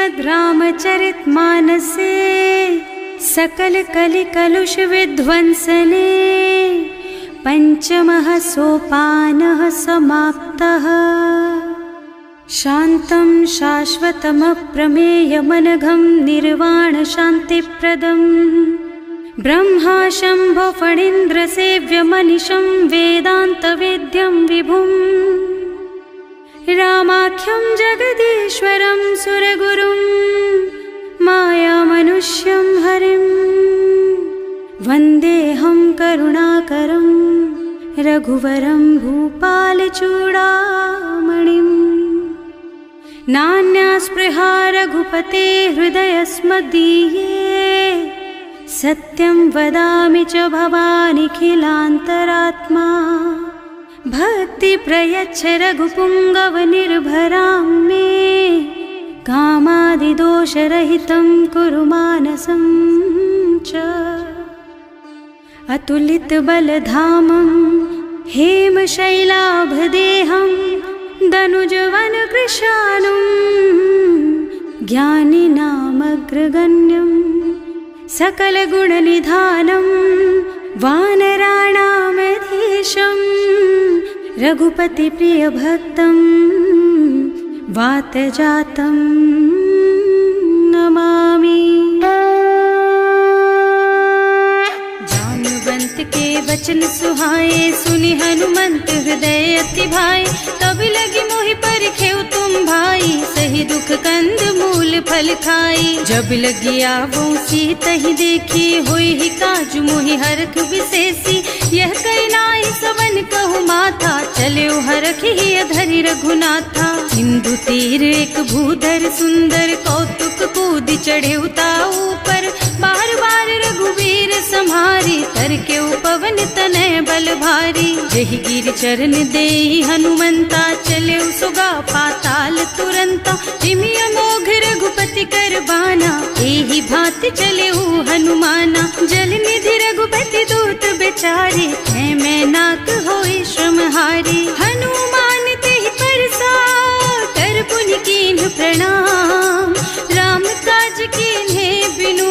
श्रीमद् रामचरितमानसे सकल कलि कलुष विध्वंसने पंचमः सोपानः समाप्तः। शान्तं शाश्वतमप्रमेयमनघं निर्वाण शान्तिप्रदम् ब्रह्मा शम्भो फणीन्द्रसेव्यमनिशं वेदान्तवेद्यं विभुम् रामाख्यं जगदीश्वरं सुरगुरुं मायामनुष्यं हरिं वन्देऽहं करुणाकरं रघुवरं भूपालचूडामणिम्। नान्यास्पृहा रघुपते हृदयस्मदीये सत्यं वदामि च भवानिखिलान्तरात्मा। भक्ति प्रयच्छ रघुपुङ्गवनिर्भरां मे कामादिदोषरहितं कुरु मानसं च। अतुलितबलधामं हेमशैलाभदेहं दनुजवनकृशानुं ज्ञानिनामग्रगण्यं सकलगुणनिधानं वानराणामधीशं रघुपतिप्रियभक्तं वातजातं नमामि। जानुवंत के वचन सुहाए सुनि हनुमंत हृदय अति भाए। तब लगी मोहि परिखेउ तुम भाई सही दुख कंद मूल फल खाई। जब लगी आवो सीतहि देखी होई ही काजु मोहि हरख विशेषी। यह कई नाई सवन कहु माथा चले हरखि धरि रघुनाथा। सिंधु तीर एक भूधर सुंदर कौतुक कूद चढ़े उताऊ पर। बार बार रघुवीर सम्हारी तर के पवन तनय बल भारी। जहि गिर चरण देहि हनुमंता चले सुगा पाताल तुरंता। जिमि अमोघ रघुपति कर बाना एहि भांति चले हनुमाना। जल निधि रघुपति दूत बेचारे है मैं नाक होई श्रमहारी। हनुमान तेहि परसा कर पुनि कीन्ह प्रणाम। राम काज कीन्हे बिनु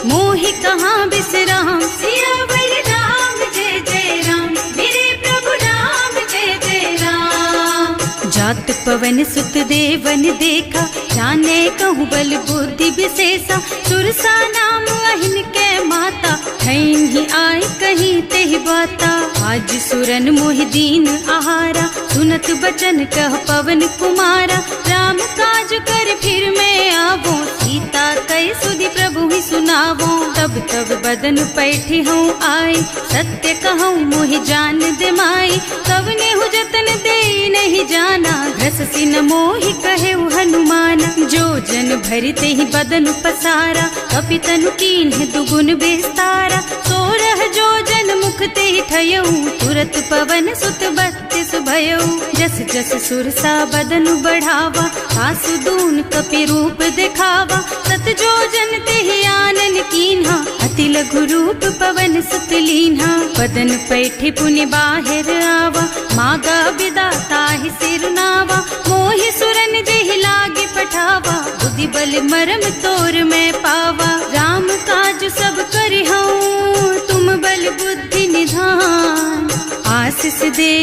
मोहि कहाँ बिसराम। सियावर राम जय जय राम मेरे प्रभु राम जय जय राम। जात पवन सुत देवन देखा जाने कहूँ बल बुद्धि विशेषा। सुरसा नाम अहिन के माता ठैन ही आय कहीं तेहि बाता। आज सुरन मोहि दीन आहारा सुनत बचन कह पवन कुमारा। राम काज कर फिर मैं आवो सीता कई सुधि प्रभु ही सुनावो। तब तब बदन पैठी हूँ आए सत्य कहूँ मोहि जान दे माई। तब नेहु जतन दे नहीं जाना घस सिन मोहि कहे हनुमाना। जो जन भरिते ही बदन पसारा कपि तनु कीन्ह दुगुन बेस्तारा। सोरह जो जन मुख ते ही ठयऊ तुरत पवन सुत 32 भयऊ। जस जस सुरसा बदन बढ़ावा आसु दून कपि रूप दिखावा। सत जो जन ते ही आनन कीन्हा अति लघु रूप पवन सुत लीन्हा। बदन पैठे पुनि बाहिर आवा मागा बिदा ताहि सिर नावा। मोहि सुरन जेहि लागे पठावा बुद्धि बल मरम तोर मैं पावा। राम काज सब करिहऊँ तुम बल बुद्धि निधान। आशीष दे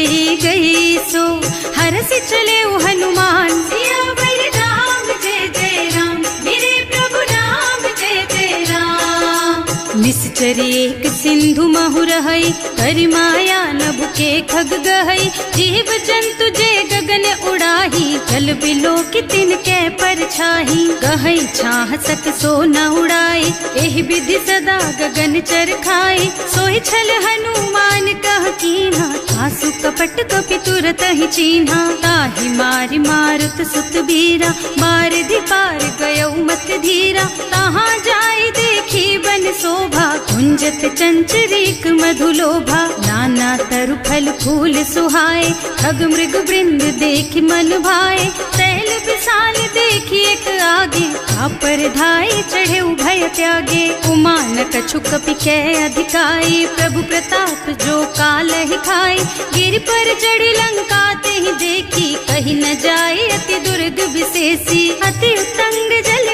गई सो हरसि चले हनुमान। सियावर राम जय जय राम मेरे प्रभु राम जय जय राम। निश्चर एक सिंधु महु रहई करि माया नभ के खग गहई। जीव जंतु जे गगन उड़ाही जल बिलो की तिनके परछाही। गहई छाह सक सो न उड़ाई एहि विधि सदा गगन चर खाई। सोहि छल हनुमान कह कीन्हा आसु कपट कपि तुरत ही चीन्हा। ताहि मारि मारुत सुत बीरा बारिधि पार गयौ मत धीरा। तहाँ जाय देखी बन शोभा कुंजत चंचरीक मधुलोभा। नाना तरु फल फूल सुहाए खग मृग वृंद देखि मन भाए। तैल विशाल देखी एक आगे पर धाई चढ़े भय त्यागे। उमान कछु कपि कै अधिकाई प्रभु प्रताप जो काल ही खाई। गिर पर चढ़ी लंका ते ही देखी कहीं न जाए अति दुर्ग विशेषी। अति उत्तंग जल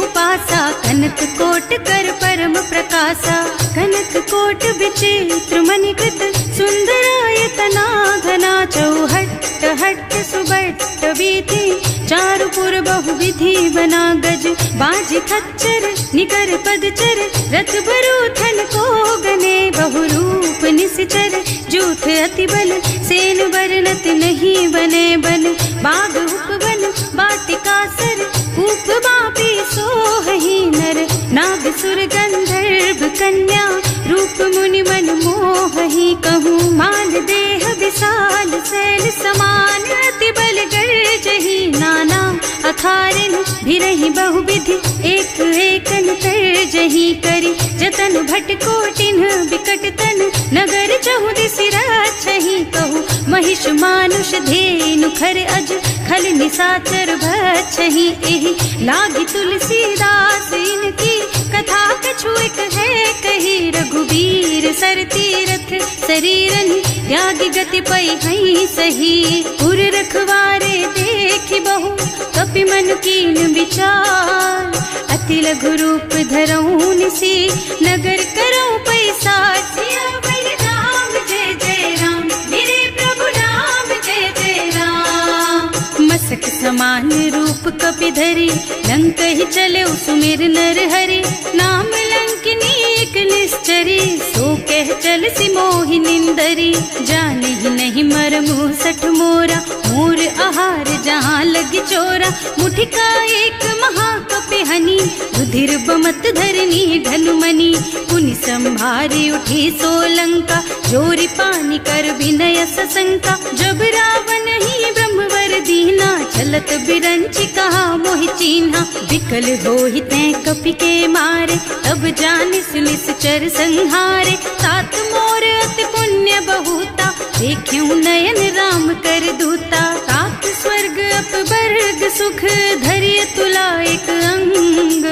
बहु पासा, कनक कोट कर परम प्रकाशा। कनक कोट विचित्र मणिकृत, सुंदरायतना घना। चौहट्ट हट्ट सुबट्ट वीथि, चारुपुर बहुविधि बना। गज बाज खच्चर निकर पदचर, रथ बरूथन को गने। बहुरूप निश्चर जूथ अति बल, सेन बरनत नहीं बने बन। बाग उपवन वाटिका सर, कूप बापी सोहहि नर। नाग सुर गंधर्व कन्या, रूप मुनि मन मोहहि। कहूँ माल देह विशाल, शैल समान अति बल गर्जहि। नाना अखारिन भिरहि बहुविधि, एक एकन तर्जहि करि। जतन भट कोटिन बिकट तन, नगर चहुदिस रक्षहि। कहूँ महिष मानुष धेनु खर अज, खल निशाचर भक्षहि। एहि लागी तुलसीदास इनकी, कथा कछु एक है कही। रघुबीर सर तीरथ शरीरन, त्यागी गति पै हई सही। उर रखवारे देखि बहु, कपि मन कीन विचार। अति लघु रूप धरऊं निसी, नगर करऊं पैसार। सियावर राम जय जय राम, मेरे प्रभु राम जय जय राम। मसक समान रूप कपि धरी, लंक ही चले सुमिर नर हरि। नाम लंकिनी एक निश्चरी, सो कह चल सी मोहि निंदरी। जाने ही नहीं मरमु सठ मोरा, मोर आहार जहाँ लग चोरा। मुठिका एक महाकपि हनी, रुधिर बमत धरनी ढलुमनी। पुनि संभारी उठी सोलंका, जोरी पानी कर विनय सशंका। जब रावण ही ब्रह्मवर दीना, चलत बिरंची कहा मोहि चीन्हा। विकल होहि तैं कपि के मारे, तब जानिस निश्चर संहारे। तात मोर अति पुण्य बहुता, देख्यूं नयन राम कर दूता। तात स्वर्ग अपवर्ग सुख, धरिय तुला एक अंग।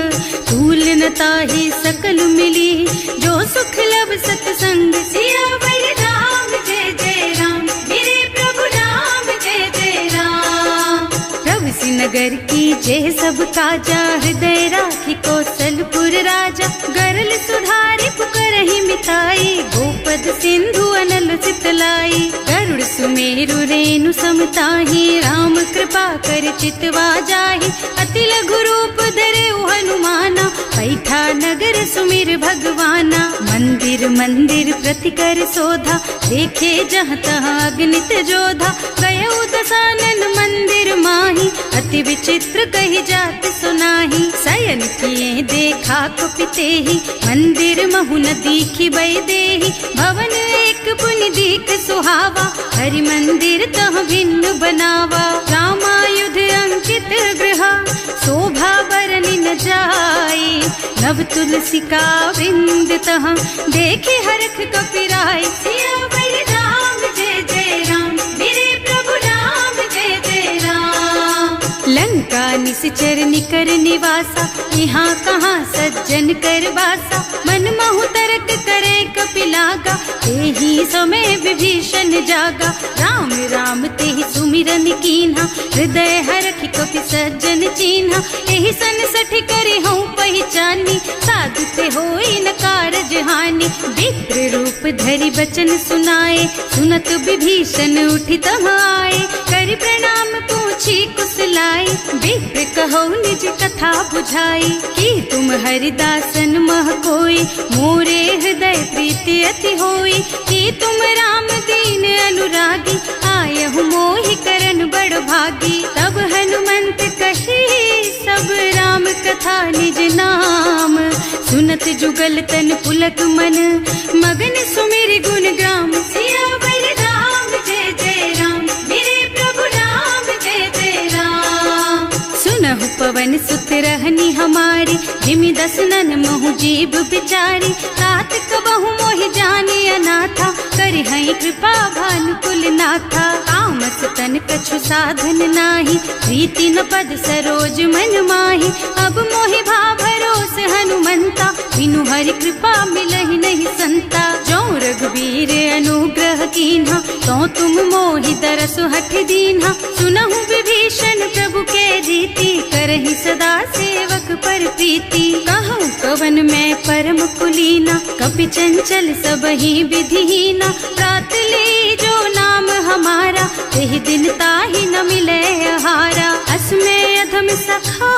तूल न ताहि सकल मिली, जो सुख लब सतसंग। सियावर राम जय जय राम, मेरे प्रभु राम जय जय राम। प्रभु सि नगर की जय सब काजा, हृदय राखी कौशलपुर राजा। गरल सुधारि पुकारहि मिताई, गोपद सिंधु अनल चितलाई। गरुड़ सुमेरु रेणु समताहि, राम कृपा कर चितवा जाहि। अति लघु रूप धरे हनुमाना, पैठा नगर सुमिर भगवाना। मंदिर मंदिर प्रति कर शोधा, देखे जहाँ तहाँ अगणित जोधा। गयो दसानन मंदिर माही, अति विचित्र कही जात सुनाही। शयन किए देखा कुपितेहि, मंदिर महु न दीखि बैदेहि। भवन एक पुनि दीख सुहावा, हरि मंदिर तह भिन्न बनावा। रामायुध अंकित गृह, शोभा बरनि न जाई। नव तुलसी का वृंद तह, देखे हरख कपिराई। सियावर राम जय जय राम, मेरे प्रभु राम जय जय राम। लंका निश्चर निकर निवासा, यहाँ कहाँ सज्जन कर वासा। मन महु तरक करे कपिलागा, तेहि समय विभीषण जागा। राम राम तेहि सुमिरन कीन्हा, हृदय हरखि कपि सज्जन चीन्हा। एहि सन सठि करे हूँ पहचानी, साधु ते होई न कारज हानि। विप्र रूप धरि बचन सुनाए, सुनत विभीषण उठि तहाँ आए। करि प्रणाम पूछी कुशलाई, विप्र कहो निज कथा बुझाई। कि तुम हरिदासन मह कोई, मोरे हृदय प्रीति अति होई। कि तुम राम दीन अनुरागी, आयहु मोहि करन बड़ भागी। तब हनुमंत कही सब राम कथा निज नाम। सुनत जुगल तन पुलक मन, मगन सुमिर गुण ग्राम। सियावर राम जय जय राम, मेरे प्रभु राम जय जय राम। सुनहु पवन सुत रहनी हमारी, जिमि दसनन महु जीव बिचारी। तात कबहु मोहि जानी अनाथा, करि हई कृपा भानुकुल नाथा। तामस तन कछु साधन नाही, प्रीति न पद सरोज मन माही। अब मोहि भा भरोस हनुमंता, बिनु हरि कृपा मिलहि नहीं संता। जो रघुबीर अनुग्रह कीन्हा, तो तुम मोहि दरसु हठ दीन्हा। सुनहु विभीषण प्रभु के रीति, करहि सदा सेवक पर प्रीति। मन में परम कुलीना, कपि चंचल सब ही विधिहीना। प्रात ले जो नाम हमारा, तेहि दिन ताहि न मिले आहारा। असमय अधम सखा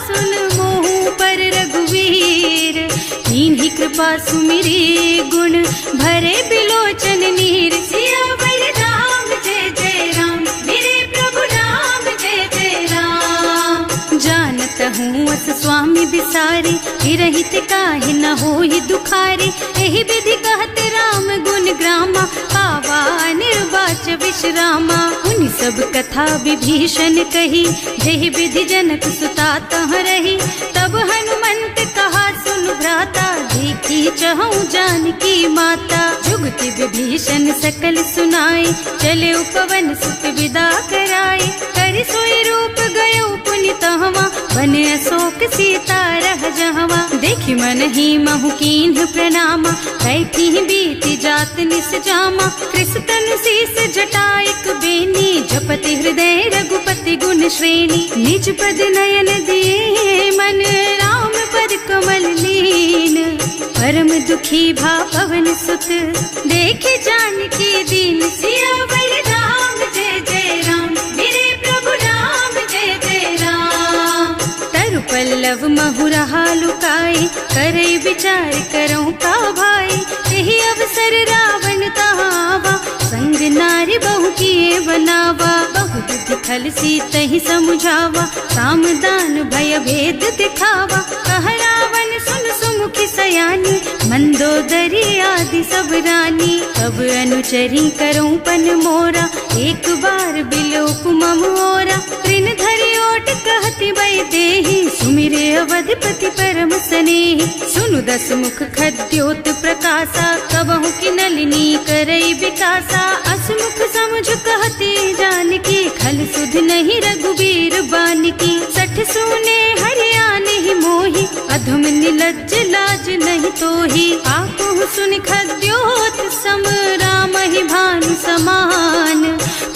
सुन मोहु पर रघुवीर, कीन्ही कृपा सुमिरी गुण भरे बिलोचन नीर। सियावर राम जय जय राम, मेरे प्रभु राम जय जय राम। जानत हूँ अस स्वामी बिसारी, हिरहित काहे न होहि दुखारी। एहि विधि कहत राम गुण ग्रामा, पावा निर्वाच विश्रामा। उन सब कथा विभीषण कही, जेहि विधि जनक सुता तह रही। तब हनुमंत कहा सुन भ्राता, देखी चहु जानकी माता। जुगति विभीषण सकल सुनाई, चले उपवन सुत विदा कराई। कर सोई रूप गयो पुनि तहवा, बने अशोक सीता रह जहवा। देखि मन ही महु कीन्ह प्रणामा, कैथी बीति जात निस जामा। कृष्ण शीस जटाइक बेनी, जपति हृदय रघुपति गुण श्रेणी। निज पद नयन दिए मन, राम पद कमल लीन। परम दुखी भा पवन सुत, देखे जानकी दीन। सियावर राम जय जय राम, मेरे प्रभु राम जय जय राम। तरु पल्लव महुरहा लुकाई, करई विचार करऊं का भाई। यही अवसर रावण तहावा, संग नारी बहु किए बनावा। बहु बुद्धि खल सीतहि समुझावा, साम दान भय भेद दिखावा। कह रावण सुन सुमुखी सयानी, मंदोदरी आदि सब रानी। तब अनुचरी करऊं पन मोरा, एक बार बिलोक मम ओरा। तृण धरि ओट कहति भय देहि, सुमिरे अवधपति परम स्नेहि। सुनु दस मुख खद्योत प्रकाशा, कबहु की नलिनी करई विकासा। असमुख समझ कहती जानकी, खल सुध नहीं रघुबीर बानकी। सठ सुने हरियाणा ही मोही, अधम निलज्ज लाज नहीं तोही। आकुह सुन खद्योत सम, राम ही भानु समान।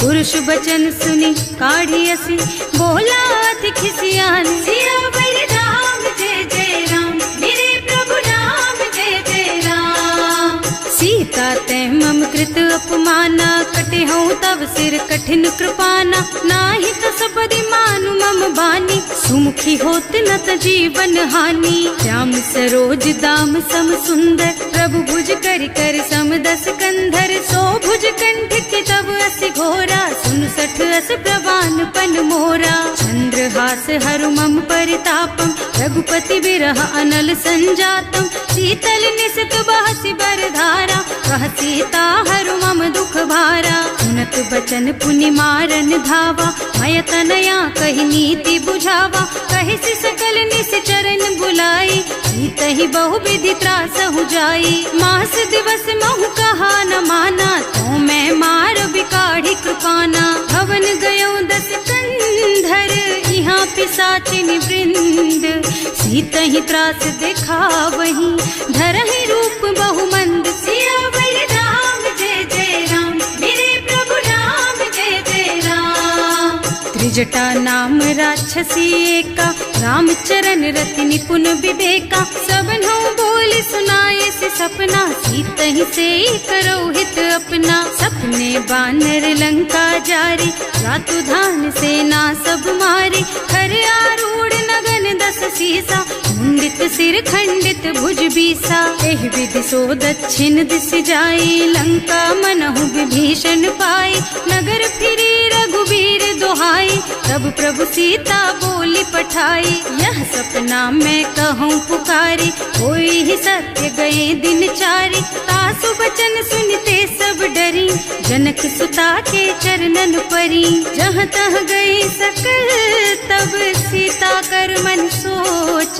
पुरुष बचन सुनि काढ़ी असी, बोला अति खिसियान। सियावर राम जय जय राम, मेरे प्रभु राम जय जय राम। सीता तै मम कृत अपमाना, कटे हूँ तब सिर कठिन कृपाना। नाही तो सबदि मानु मम बानी, सुमुखी होत न त जीवन हानि। श्याम सरोज दाम सम सुंदर, प्रभु भुज कर कर सम दस कंधर। सो भुज कंठ के तब असि घोरा, सुन सठ अस प्रवान पन मोरा। चंद्रहास हरु मम परितापम, रघुपति बिरह अनल संजातम। शीतल निसित बहसि बरधारा, कह सीता हरु मम दुख भारा। सुनत बचन पुनि मारन धावा, मय तनया कहि नीति बुझावा। कहि सि सकल निश्चरन बुलाई, सीतहि बहु विधि त्रासहु जाई। मास दिवस महु कहा न माना, तो मैं मार बिकाढ़ी कृपाना। भवन गयो दस कंधर, यहाँ पिशाचिनि वृंद। सीतहि त्रास देखा वहीं, धरहि रूप बहु मंद। सियावर राम जय जय राम, मेरे प्रभु राम जय जय राम। त्रिजटा नाम राक्षसी एका, राम चरण रति निपुण विवेका। सबनों बोल सुनाए से सपना, सीतहि से करो हित अपना। सपने बानर लंका जारी, रातु धान सेना सब मारी। खर आरूढ़ नगन दस सीसा, मुंडित सिर खंडित भुज बीसा। एहि विधि सो दक्षिण दिश जाई, लंका मनहु विभीषण पाई। नगर फिरी रघुबीर दोहाई, तब प्रभु सीता बोली पठाई। यह सपना मैं कहूँ पुकारी, होई ही सत्य गए दिन चारी। तासु बचन सुनते सब डरी, जनक सुता के चरणन परी। जहाँ तह गए सकल तब सीता कर मन सोच।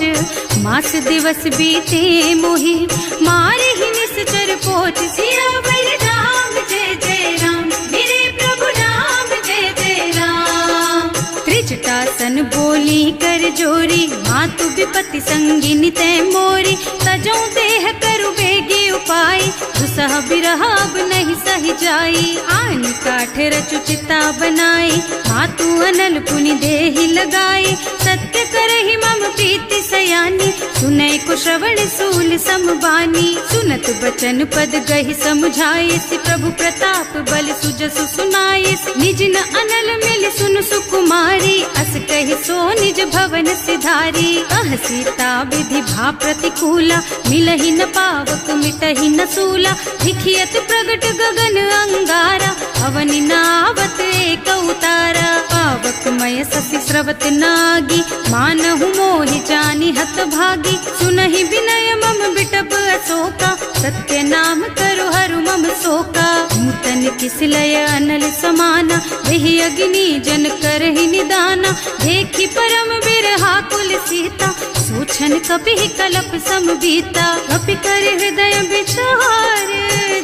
मास दिवस बीते मोहि, मारे ही निश्चर पोच। सियावर राम जय जय राम, मेरे प्रभु राम जय जय राम। त्रिजटासन बोली कर जोरी, मातु विपति संगिनी तै मोरी। तजो देह करु बेगी उपाय, दुसह बिरह अब नहीं सही जाई। आन काठ रचु चिता बनाई, मातु अनल पुनि देहि लगाई। सत्य करहि मम प्रीति सयानी, सुनै को श्रवण सूल समबानी। सुनत बचन पद गहि समझाए, प्रभु प्रताप बल सुजसु सुनाए। निज न अनल मिल सुन सुकुमारी, अस कहि सो निज भवन सिधारी। कह सीता विधि भा प्रतिकूला, मिलहि न पावक मिटहि न सूला। भिखियत प्रगट गगन अंगारा, अवनि नावत एक उतारा। पावक मय ससि स्रवत नागी, मानहु मोहि जानि हत भागी। सुनहि विनय मम बिटप अशोका, सत्य नाम करु हरु मम शोका। नूतन किसलय अनल समाना, वही अग्नि जन करहि निदाना। देखि परम बिरहा कुल सीता, सोचन कपि कलप समबीता। कपि कर हृदय विचार,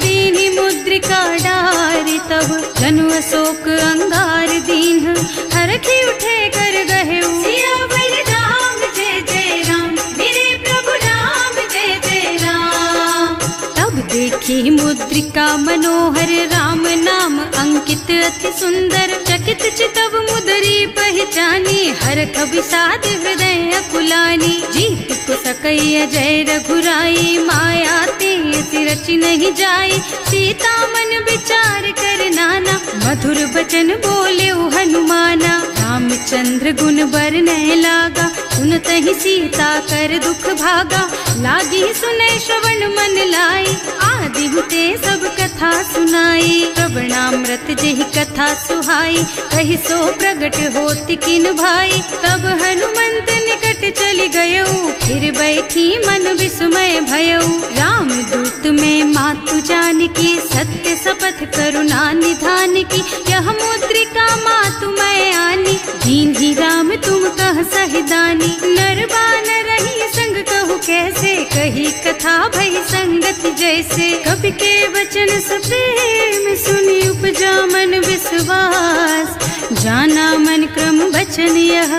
दीनि मुद्रिका डारि। तब जनु अशोक अंगार दीन, हरखि उठे कर गहे। सियावर राम जय जय राम, मेरे प्रभु राम जय जय राम। तब देखी मुद्रिका मनोहर, राम नाम अंकित अति सुंदर। चकित चितव मुदरी पहचानी, हरख विषाद हृदय अकुलानी। जीत को सकैय जय रघुराई, माया तेहि रचि नहीं जाई। सीता मन विचार कर नाना, मधुर बचन बोले हनुमाना। रामचंद्र गुण बरनय लागा, सुनतहि सीता कर दुख भागा। लागी सुनै श्रवण मन लाई, आदि हुते सब कथा सुनाई। श्रवणामृत जेहि कथा सुहाई, कहि सो प्रगट होति किन भाई। तब हनुमंत निकट चली गयौ, फिर बैठी मन विस्मय भयौ। राम दूत में मातु जानकी, सत्य शपथ करुणा निधान की। यह मुद्रिका मातु मैं आनी, दीन्ही राम तुम कह सहिदानी। नर बानर रही संग कहु कैसे, कही कथा भई संगति जैसे। कवि के वचन सप्रेम सुनि उपजा मन विश्वास। जाना मन क्रम वचन यह,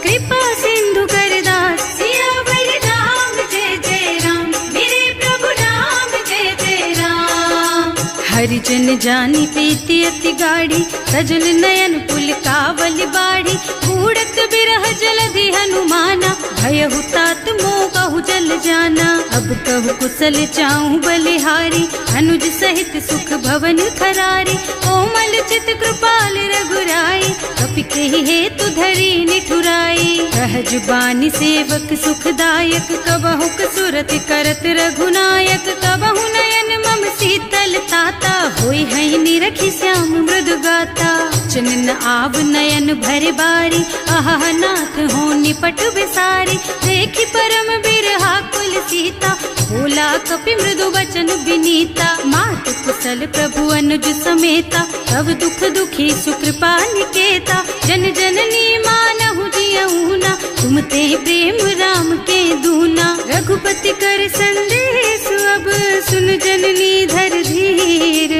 कृपा सिंधु कर दास। सियावर राम जय जय राम, मेरे प्रभु राम जय जय राम। हरिजन जानी प्रीति अति गाढ़ी, सजल नयन पुलकावल बाढ़ी। बूढ़त बिरह जलधि हनुमाना, भयहु तात मोह कहु जल जाना। अब कहु कुशल चाहूं बलिहारी, अनुज सहित सुख भवन खरारी। कोमल चित कृपाल रघुराई, कपि केहि हेतु धरी निठुराई। सहज बानी सेवक सुखदायक, कबहु कसुरत करत रघुनायक। कबहु नयन मम शीतल ताता, होई है निरखि श्याम मृदु गाता। चनन आव नयन भर बारी, आहा नाथ हो निपट बिसारी। देखि परम बिरहा कुल सीता, बोला कपि मृदु वचन विनीता। मात कुशल प्रभु अनुज समेता, तब दुख दुखी सुकृपा निकेता। जन जननी मानहु जियऊना, तुम ते प्रेम राम के दूना। रघुपति कर संदेश अब सुन जननी धर धीर।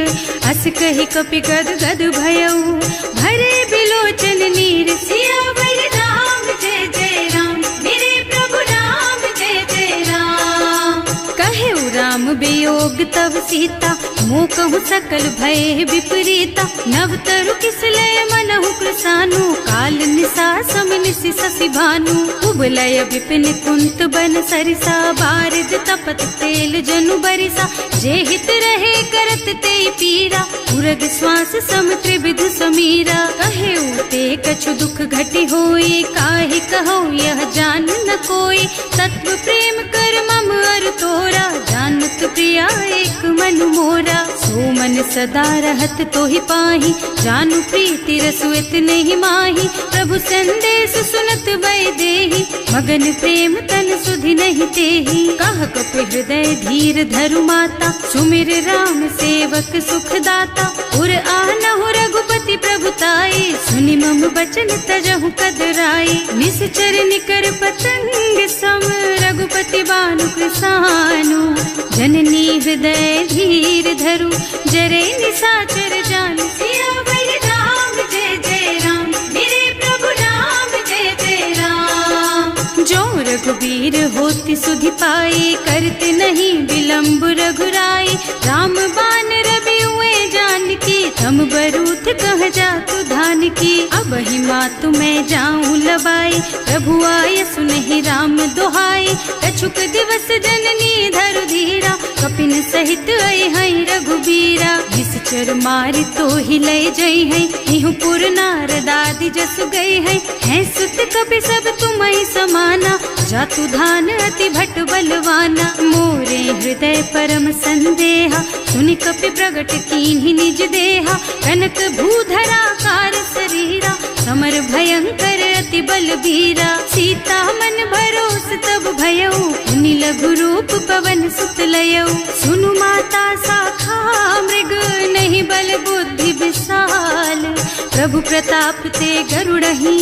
अस कहि कपि गद गद भयऊ, भरे बिलोचन नीर। सियावर राम जय जय राम, मेरे प्रभु राम जय जय राम। कहे राम वियोग तब सीता, मोह कहु सकल भय विपरीता। नव तरु किसलय मनहु कृसानु, काल निसा सम निसि शशि भानु। उबलय विपिन कुंत बन सरिसा, बारिद तपत तेल जनु बरिसा। जे हित रहे करत ते पीरा, उरग श्वास सम त्रिविध समीरा। कहे ते कछु दुख घटि होई, काहि कहो यह जान न कोई। तत्व प्रेम कर मम अर तोरा, जानत प्रिया एक मन मोरा। सो मन सदा रहत तोहि पाही, जानु प्रीति रसु इतने ही माही। प्रभु संदेश सुनत वै देहि, मगन प्रेम तन सुधि नहीं तेहि। कह कपि हृदय धीर धरु माता, सुमिर राम सेवक सुखदाता। उर आनहु रघुपति प्रभुताई, सुनि मम बचन तजहु कदराई। निश्चर निकर पतंग सम, रघुपति बानु कृसानु। जननी हृदय धीर धरु, जरे निशाचर जानु। सियावर राम जय जय राम, मेरे प्रभु राम जय जय राम। जो रघुबीर होति सुधि पाए, करते नहीं विलम्ब रघुराई। पाई। राम बान रवि हुए जानकी, तम बरूथ कह जातु धान की। अब ही मातु मैं जाऊं लबाई, प्रभु आय सुनहि राम दोहाई। कछुक दिवस जननी धरु धीरा, कपिन सहित आई है रघुबीरा। निश्चर मारि तो ही लय जई है, इहु पुर नारदादि जसु गई है सुत कपि सब तुम्हि समाना। जातु धान अति भट बलवाना, मोरे हृदय परम संदेहा। सुनि कपि प्रगट कीन्हि निज देहा, कनक भूधरा कार शरीरा। समर भयंकर अति बलबीरा, सीता मन भरोस तब भयउ। मुनि लघु रूप पवन सुत लयउ, सुनु माता साखा मृग। नहीं बल बुद्धि विशाल, प्रभु प्रताप ते गरुड़हि।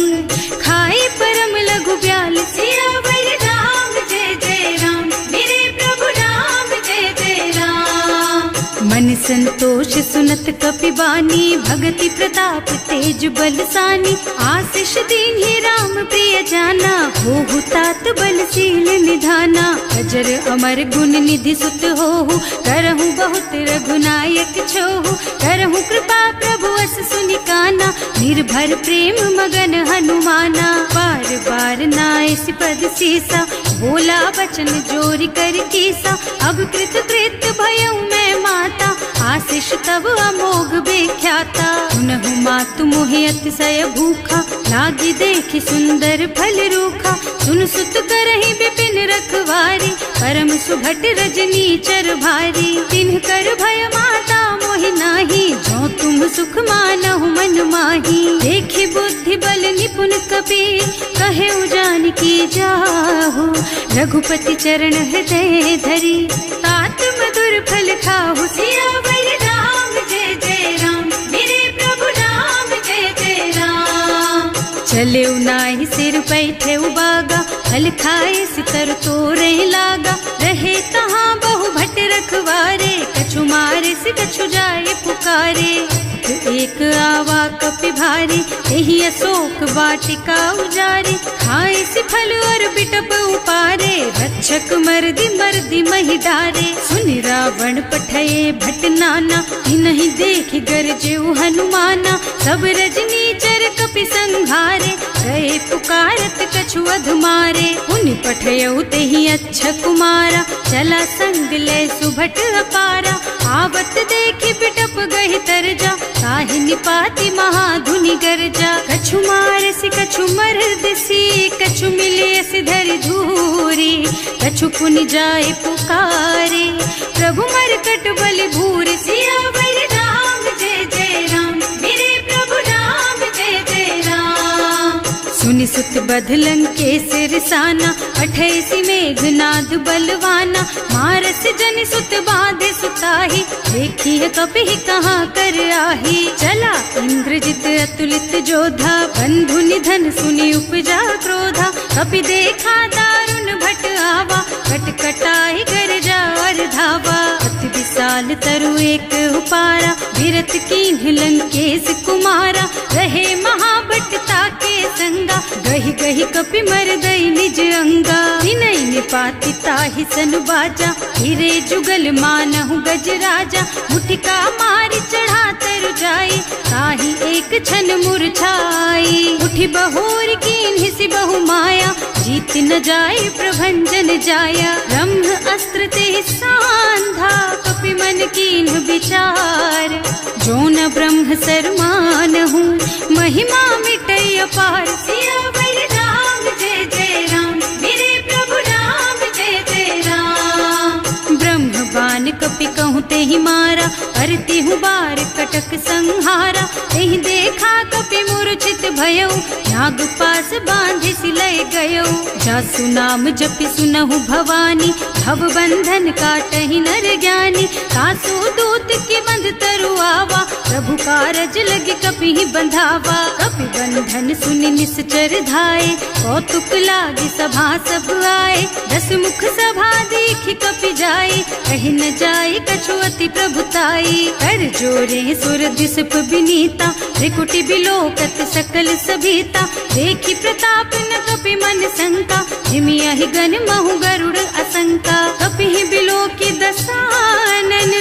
खाई परम लघु ब्याल, सियावर राम जय जय राम। मेरे प्रभु राम जय जय राम। मन संतोष सुनत कपि बानी, भगति प्रताप तेज बलसानी। आशीष दीन्हि राम प्रिय जाना, होहु तात बलशील निधाना। अजर अमर गुण निधि सुत होहु, करहु बहुत रघुनायक छोहु। करहु कृपा प्रभु अस सुनि काना, निर्भर प्रेम मगन हनुमाना। बार बार नाइस पद सीसा, बोला वचन जोरि कर कीसा। अब कृत कृत भयउ मैं माता, आशीष तब अमोघ बेख्याता। सुनहु मातु मोहि अतिशय भूखा, लागी देखि सुंदर फल रूखा। सुन सुत करहि विपिन रखवारी, परम सुभट रजनी चर भारी। तिन्ह कर भय माता मोहि नाही, जो तुम सुख मानहु मन माही। देखि बुद्धि बल निपुण कपि, कहे जानकी जाहु। रघुपति चरण हृदय धरी, तात मधुर फल खाहु। सियावर राम जय जय राम, मेरे प्रभु राम जय जय राम। चले नाहि सिर बैठे बागा, फल खाए सितर तोरे लागा। रहे कहाँ बहु भट रखवारे, कछु मारे से कछु जाए पुकारे। एक आवा कपि भारी, यही अशोक वाटिका उजारी। खाए से फल और बिटप उपारे, रक्षक मर्दी मर्दी महि डारे। सुनि रावण पठये भट नाना, नहीं देखि गरजेउ हनुमाना। सब रजनी चर कपि संघारे, गए पुकारत कछु अधमारे। उनि पठयउ तेहि अच्छा कुमारा, चला संग ले सुभट अपारा। आवत देखि बिटप गहि तरजा, ताहि निपाति महाधुनि गरजा। कछु मारसि कछु मरदसी, कछु मिले सिधरि धूरी। कछु पुनि जाए पुकारे, प्रभु मरकट बलि भूरि। सियावर राम जय जय राम, मेरे प्रभु राम जय जय राम। सुनि सुत बधलन के सिरसाना, 28 मेघनाद बलवाना। मारस जनि सुत बांधे सुताही, देखी है कपि कहाँ कर आही। चला इंद्रजित अतुलित जोधा, बंधु निधन सुनि उपजा क्रोधा। कपि देखा दारुण भट आवा, कटकटाई गरजा और धावा। अति विशाल तरु एक उपारा, विरत कीन्ह लंकेश कुमारा। रहे महाभट ताके संगा, गहि गहि कपि मरदई निज अंगा। तिनहि निपाति ताहि सन बाजा, हिरे जुगल मानहु गज राजा। मुठिका मारि चढ़ा तरु जाई, ताहि एक छन मूर्छाई। उठि बहोर कीन्हि सि बहु माया, जीत न जाय प्रभंजन जाया। ब्रह्म अस्त्र ते सांधा, कपि मन कीन्ह विचार। जो न ब्रह्म सर मानहु, महिमा मिटै अपार। सियावर राम जय जय राम, मेरे प्रभु राम जय जय राम। ब्रह्म बान कपि कहूँ तेहि मारा, करती हूँ बार कटक संहारा। तेहि देखा कपि मूर्छित भयउ, नाग पास बांधि सिलय गयउ। जासु नाम जपि सुनहु भवानी, भव बंधन काटहि नर ज्ञानी। तासु दूत के बंध तरु आवा, प्रभु कारज लगे कपि बंधावा। कपि बंधन सुनि निश्चर धाये, कौतुक लागी सभा सब आए। 10 मुख सभा देखि कपि जाए, कहि न जाए कछु अति प्रभुताई। कर जोरे सुर दिसप विनीता, त्रिकुटी बिलोकत सकल सभीता। देखि प्रताप न कपि मन शंका, हिमिया ही गन महु गरुड़ असंका। कपि बिलोकी दसानन,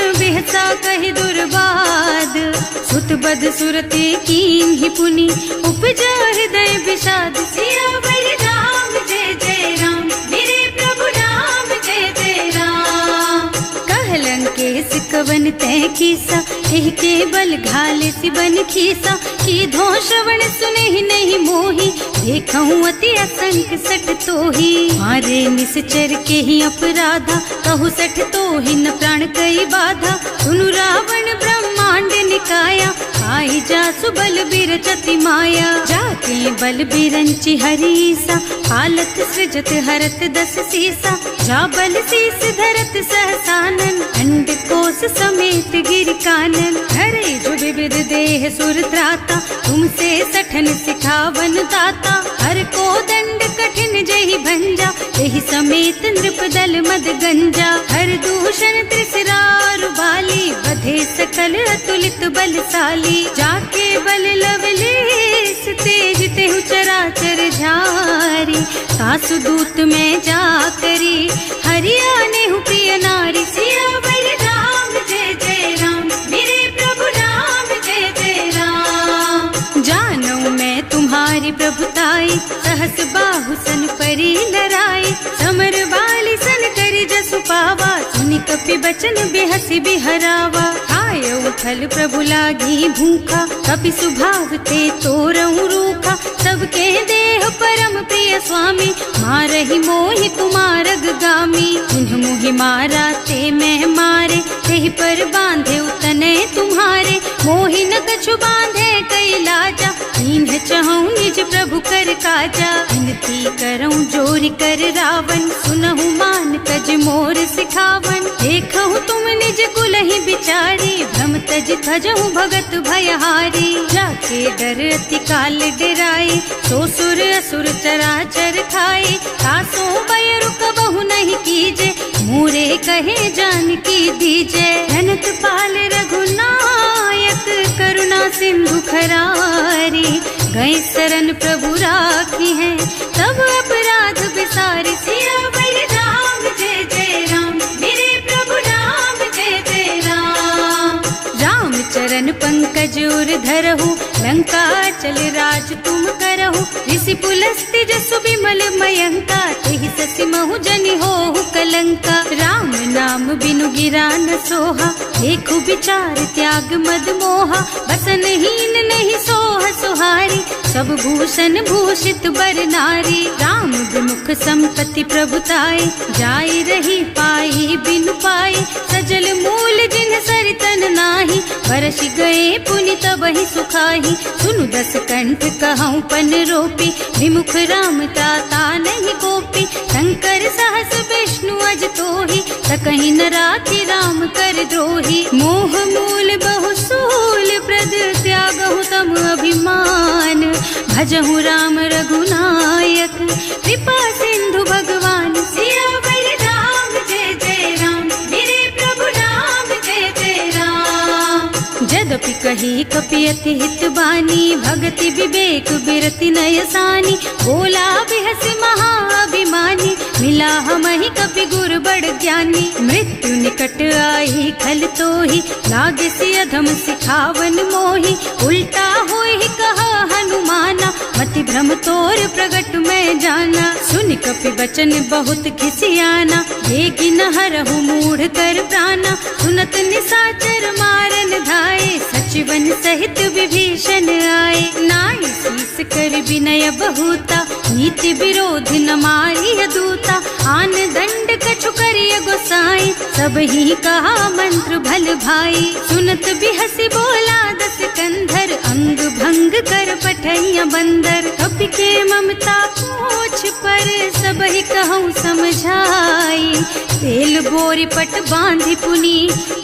वध सुरते कीन्ही पुनि उपजा हृदय विषाद सियावर राम जय जय राम मेरे प्रभु राम जय जय राम। कहलन के सिकवन तय कीसा एह के बल घाले सिबन खीसा की धो श्रवण सुने ही नहीं मोही देखऊं अति असंख सठ तोही मारे निश्चर के ही अपराधा कहु सठ तो ही न प्राण कई बाधा सुनु रावण ब्रह्मांड निकाया आई जा सुबल बिरचति माया जाके बल बिरंचि हरीसा हालत सृजत हरत दस सीसा जा बल शीस धरत सहसानन अंड कोस समेत गिर कानन हरे जो विविध देह सुर त्राता तुमसे सठन सिखावन दाता हर को दंड कठिन जही भंजा यही समेत नृपदल मद गंजा हर दूषण त्रिसरार बाली बधे सकल अतुलित बलशाली जाके बल लवलेस तेज तेहु चराचर झारी सासु दूत में जा करी हरियाणे हु प्रिय नारी सियावर राम जय जय राम मेरे प्रभु राम जय जय राम। जानू मैं तुम्हारी प्रभुताई सहस बाहु सन परी लराई समर बाली सन करी जसु पावा सुनि कपि बचन बेहसी बिहरावा आयो फल प्रभु लागी भूखा कपि सुभाव ते तोरऊ रूखा सबके देह परम प्रिय स्वामी मारहि मोहि कुमारग गामी उन्ह मोहि मारा ते मैं मारे तेहि पर बांधे उतने तुम्हारे मोहि न कछु बांधे कई लाजा इन्ह चहूँ निज प्रभु कर काजा विनती करऊँ जोरि कर रावण सुनहु मान तज मोर सिखावन देखहु तुम निज कुल ही बिचारी भ्रम तज थजहु भगत भयहारी जाके डर अति काल डराई सो सुर असुर चराचर खाए तासो भय रुक बहु नहीं कीजे मोरे कहे जान की दीजे धनत पाल रघुनायक करुणा सिंधु खरारी गए शरण प्रभु राखी है तब अपराध बिसारी सियावर राम जय जय राम मेरे प्रभु राम जय जय राम। राम चरण पंकज उर धरहु लंका चल राज तुम करहु ऋषि पुलस्त्य जसु विमल मयंका तेहि ससि महु जनि होहु कलंका राम नाम बिनु गिरा न सोहा देखु विचार त्याग मद मोहा बसन हीन नहीं सोह सुहारी सब भूषण भूषित बर नारी राम विमुख संपत्ति प्रभुताई जाई रही पाई बिनु पाई सजल मूल जिन सरितन नाही बरस गए पुनि तबहि सुखाही सुनु दस कंठ कहऊँ पन रोपी विमुख राम ताता नहीं कोपी शंकर सहस विष्णु अज तोहि सकहि न राखी राम कर द्रोही मोह मूल बहु सूल प्रद त्यागहु तम अभिमान भजहु राम रघुनायक कृपा सिंधु भगवान सियावर राम जय जय राम मेरे प्रभु राम जय जय राम। जदपि कही कपि अति हित बानी भगति विवेक बिरति नयसानी बोला बिहस महाअभिमानी मिला हमहि कपि गुर बड़ ज्ञानी मृत्यु निकट आई खल तोहि लागे सि अधम सिखावन मोहि उल्टा होहि कहा हनुमाना मति भ्रम तोर प्रगट में जाना सुनि कपि बचन बहुत खिसियाना देगी न हरहु मूढ़ कर प्राणा सुनत निशाचर मारन धाये सचिवन सहित विभीषण आए नाई शीस कर विनय बहुता नीति विरोध न मारिय दूता आन दंड कछु करिय गोसाई सब ही कहा मंत्र भल भाई सुनत बिहसी बोला दस कंधर अंग भंग कर पठैया बंदर कपि के ममता पूछ पर सब ही कहूँ समझाई तेल बोरी पट बांधी पुनी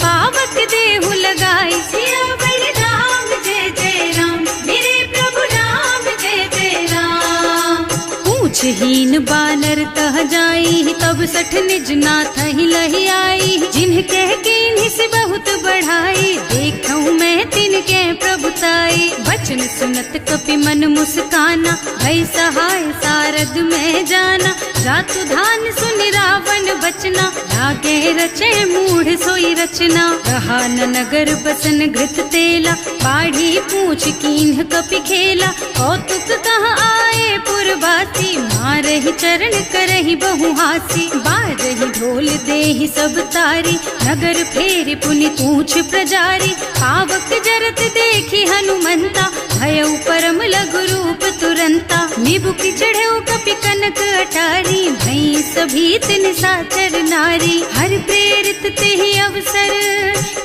पावक देहु लगाई सियावर राम जय जय राम मेरे प्रभु राम जय जय राम। पूछहीन बानर तह जाई तब सठ निज नाथ ही लही आई जिन्ह कह कीन्ही से बहुत बढ़ाई देखऊँ मैं तिनके प्रभुताई बचन सुनत कपि मन मुस्काना भई सहाय सारद में जाना जातु धान सुनि रावण बचना, लागे रचे मूढ़ सोई रचना। रहा न नगर बसन घृत तेला, बाढ़ी पूछ कीन्ह कपि खेला। कौतुक कहाँ आए पुरवासी, मारहि चरण करहि बहु हासी। बारहि ढोल देहि सब तारी, नगर फेरि पुनि पूछ प्रजारी। पावक जरत देखि हनुमंता, भयउ परम लघु रूप तुरंता। निबुकि चढ़ऊ कपि कनक अटारी, भई सभीत निशाचर नारी। हर प्रेरित तेहि अवसर,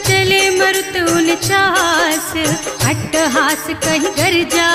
चले मरुत उनचास। अट्टहास कहि गर्जा,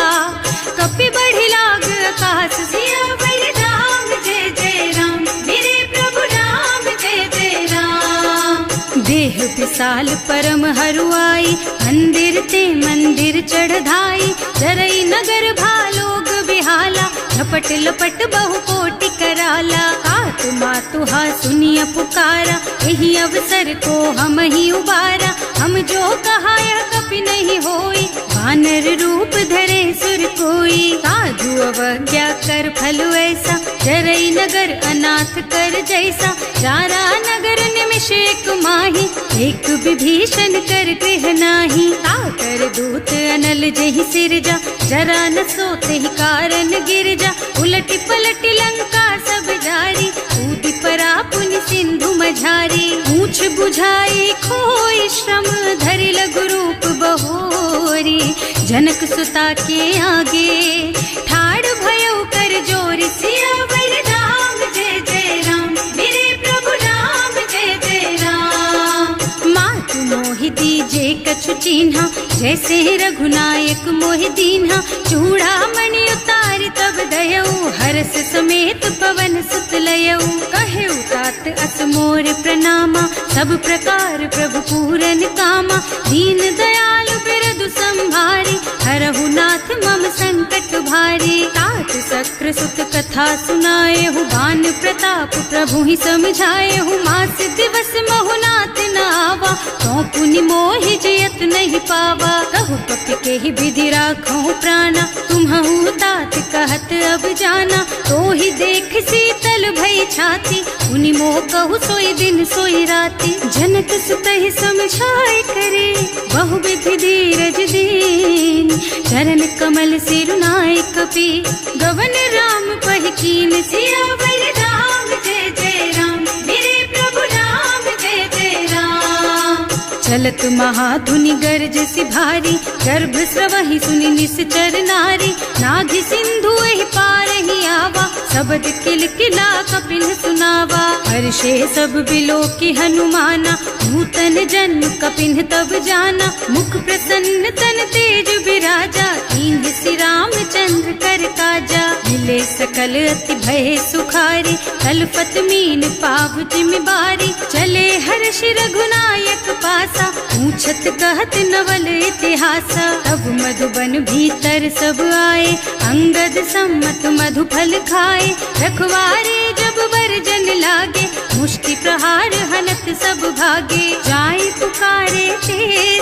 कपि बढ़ि लाग आकाश। सियावर राम जय जय राम, मेरे प्रभु राम जय जय राम। देह विशाल परम हरुआई, मंदिर ते मंदिर चढ़धाई। जरई नगर भालोग बिहाला, झपट लपट बहु कोटि कराला। आतु मातुहा सुनिय पुकारा, यही अवसर को हम ही उबारा। हम जो कहा यह कपि नहीं होई, वानर रूप धरे सुर कोई। साधु अवज्ञा कर फल ऐसा, जरई नगर अनाथ कर जैसा। जारा नगर निमिष एक माही, एक विभीषण कर गृह नाही। ताकर दूत अनल जहि सिरजा, जरा न सोते ही कारण गिरजा। उलटि पलटि लंका सब जारी, कूदि परा पुनि सिंधु मझारी। पूछ बुझाई खोई श्रम, धरि लघु रूप बहोरी। जनक सुता के आगे, ठाड़ भयउ कर जोरी। सियावर राम जय जय राम, मेरे प्रभु राम जय जय राम। मातु मोहि दीजे कछु चिन्हा, जैसे रघुनायक मोहि दीन्हा। चूड़ा मणि उतारि तब दयऊ, हरस समेत पवन सुत लयऊ। कहेउ तात अस मोर प्रणामा, सब प्रकार प्रभु पूरन कामा। दीन दयालु बिरदु संभारी, हरहु नाथ मम संकट भारी। तात सक्र सुत कथा सुनाएहु, बान प्रताप प्रभु ही समझाएहु। मास दिवस महु नाथ न आवा, तो पुनि मोहि जियत नहीं पावा। कहु कपि केहि विधि राखहु प्राणा, तुम्हु तात कहत अब जाना। तो ही देख शीतल भई छाती, उनि मोह कहु सोई दिन सोई राती। जनक सुतहि समझाए करे, बहु विधि धीरज दीन। चरण कमल सिरुनाए कपि, गवन राम पहि कीन। सियावर राम जय जय राम, मेरे प्रभु राम जय जय राम। चलत महाधुनि गर्ज सिभारी, गर्भ स्रवहि सुनि निश्चर नारी। नाघि सिंधु एहि पार ही आवा, शब्द किलकिला कपिन सुनावा। हर्षे सब बिलोकि हनुमाना, नूतन जन्म कपिन तब जाना। मुख प्रसन्न तन तेज बिराजा, कीन्ह श्री रामचंद्र कर काजा। मिले सकल अति भय सुखारी, कलपत मीन पाव जिमिबारी। चले हर्ष रघुनायक पासा, पूछत कहत नवल इतिहासा। तब मधुबन भीतर सब आए, अंगद सम्मत मधु फल खाए। रखवारे जब बरजन लागे, मुष्टि प्रहार हनत सब भागे। जाय पुकारे ते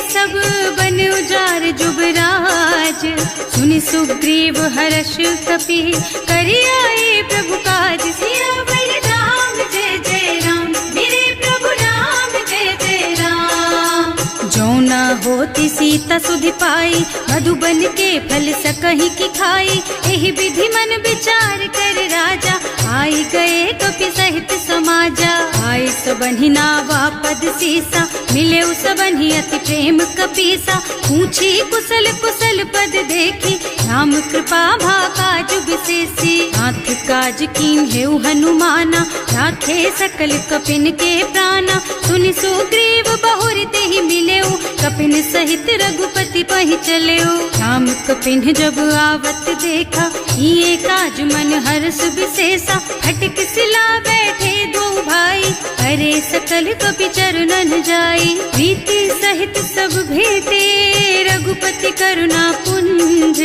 सब, बन उजार जुबराज। सुनि सुग्रीव हर्ष कपि, करि आए प्रभु काज। सियावर राम जय जय राम, मेरे प्रभु राम जय जय राम। जौना होती सीता सुधि पाई, मधुबन के फल सकहि की खाई। एहि विधि मन विचार कर राजा, आई गए कपि सहित समाजा। आए सबन्हि नावा पद सीसा, मिले सबन्हि अति प्रेम कपीसा। पूछी कुशल कुशल पद देखी, राम कृपा भाका जुग विशेषी। नाथ काज कीन्हेउ हनुमाना, राखे सकल कपिन के प्राणा। सुनि सुग्रीव बहुरि तेहि मिलेउ, कपिन सहित रघुपति पहि चलेउ। राम कपिन जब आवत देखा, ये काज मन हर्ष विशेषा। हटिक सिला बैठे दो भाई, अरे सकल कपि चरणन जाई। प्रीति सहित सब भेटे, रघुपति करुणा पुंज।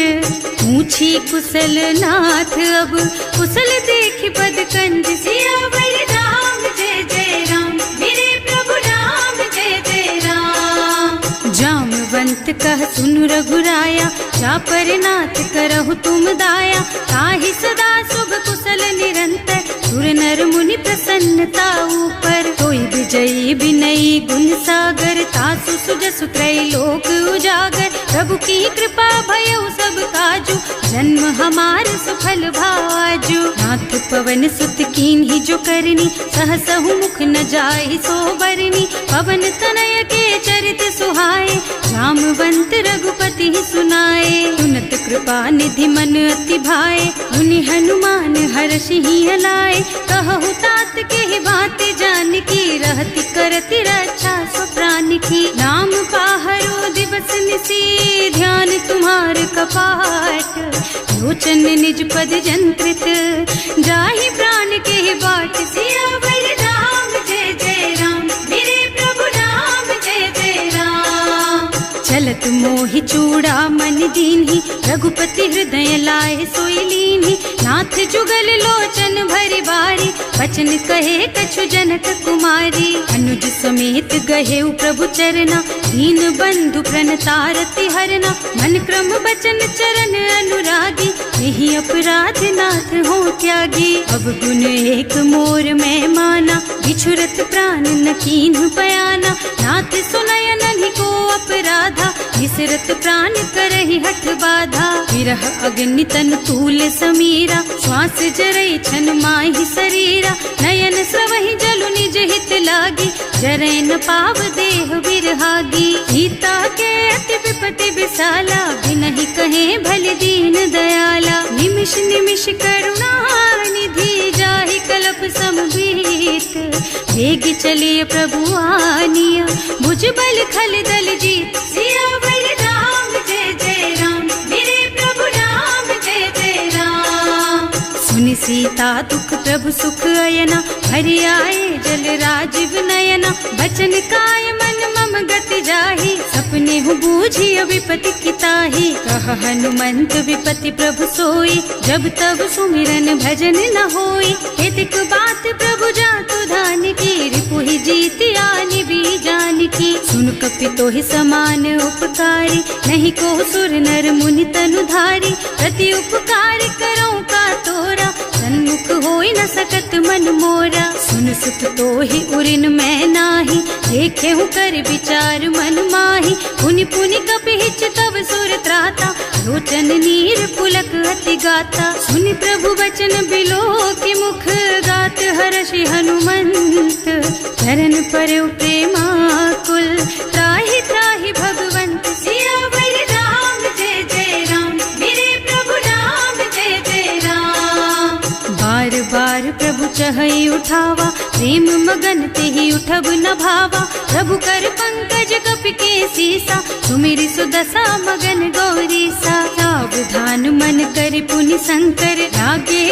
पूछी कुशल नाथ अब, कुशल देखि पद कंज। सियावर राम जय जय राम, मेरे प्रभु राम जय जय राम। जामवंत कह सुनु रघुराया, जा पर नाथ करहु तुम दाया। ताहि सदा शुभ कुशल निरंतर, सुर नर मुनि प्रसन्नता ऊपर, कोई विजयी विनयी गुण सागर, तासु सुजसु त्रैलोक उजागर। प्रभु की कृपा भयउ सब काजू, जन्म हमार सुफल भाजू। नाथ पवन सुत कीन्ही जो करनी, सहसहु मुख न जाहि सो बरनी। पवन तनय के चरित सुहाए, जामवंत रघुपति सुनाए। सुनत कृपा निधि मन अति भाए, मुनि हनुमान हर्षि लाए। कहु तात के बात जान की, रहति करति रक्षा सो प्राण की। नाम पाहरो दिवस निसी, ध्यान तुम्हार कपाट। लोचन निज पद जंत्रित, जाहि प्राण के बाट। सियावर राम जय जय राम, मेरे प्रभु राम जय जय राम। चलत मोहि चूड़ा मन दीन्ही, रघुपति हृदय लाए सोई लीन्ही। नाथ जुगल लोचन भरि बारी, बचन कहे कछु जनक कुमारी। अनुज समेत गहे प्रभु चरना, दीन बंधु प्रणतारति हरना। मन क्रम बचन चरण अनुरागी, यही अपराध नाथ हो त्यागी। अब गुण एक मोर में माना, बिछुरत प्राण न कीन्ह बयाना। नाथ सुनय नन्हि को अपराधा, विसरत प्राण करहि हठ बाधा। विरह अग्नि तन तूल समीरा, श्वास जरई छन माहि शरीरा। नयन स्रवहि जलु निज हित लागी, जरै न पाव देह बिरहागी। सीता के अति विपति विसाला, बिनहि कहे भल दीन दयाला। निमिष निमिष करुणा निधि, जाहि कल्प समबीत। वेग चलिए प्रभु आनिया, भुज बल खल दल जीत। सियावर राम जय जय राम, मेरे प्रभु राम जय जय राम। सुनि सीता दुख प्रभु सुख अयना, हरि आए जल राजीव नयना। बचन काय मन मम गति जाहि, सपने हूँ बूझिय विपति किताहि। कह हनुमंत विपति प्रभु सोई, जब तब सुमिरन भजन न होई। हेतिक बात प्रभु जातु धान की, रिपुहि जीति आनि बीजान की। सुन कपि तोहि समान उपकारी, नहीं को सुर नर मुनि तनु धारी। प्रति उपकार करो का तोरा, सन्मुख होई न सकत मन मोरा। सुन सुत तोहि उरिन मैं नाही, देखे हूँ कर विचार मन माही। पुनि पुनि कपिहिच तव सुर त्राता, लोचन नीर पुलक अति गाता। सुनि प्रभु बचन बिलो की मुख, गात हर्षि हनुमंत। चरण पर प्रेमाकुल, त्राहि त्राहि भगवंत। सियावर राम जय जय राम, मेरे प्रभु राम जय जय राम। बार बार प्रभु चहई उठावा, प्रेम मगन तेहि उठब न भावा। प्रभु कर पंकज कपि के सीसा, सुमिरि सुदशा मगन गौरीसा। सावधान मन कर पुनि संकर, लागे